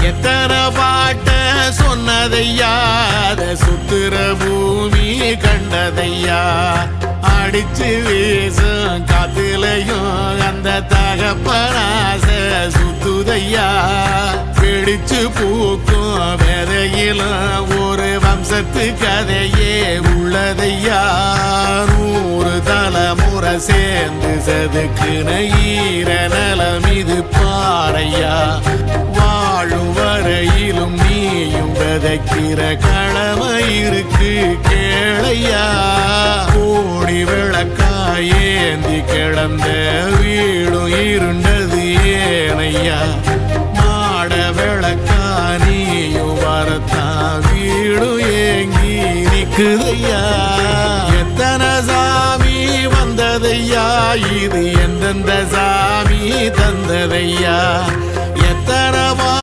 எத்தனை பாட்ட சொன்னதையா சுத்துற பூமி கண்டதையா அடிச்சு வீசும் காத்துலையும் அந்த தகப்பனாச சுத்துதையா பிடிச்சு பூக்கும் விதையிலும் ஒரு வம்சத்து கதையே உள்ளதையா 100 தலைமுறை சேர்ந்து சதுக்குன ஈர நலம் இது பாறையா வாழும் வரையிலும் நீயும் விதைக்கிற கடமை இருக்கு கேளையா கோடி விளக்காயேந்தி கிடந்த வீடும் இருண்டது ஏனையா மாட விளக்கா நீயும் வரத்தா வீடும் ஏங்கி நிக்குதையா எத்தனை சாமி வந்ததையா இது எந்தெந்த சாமி தந்ததையா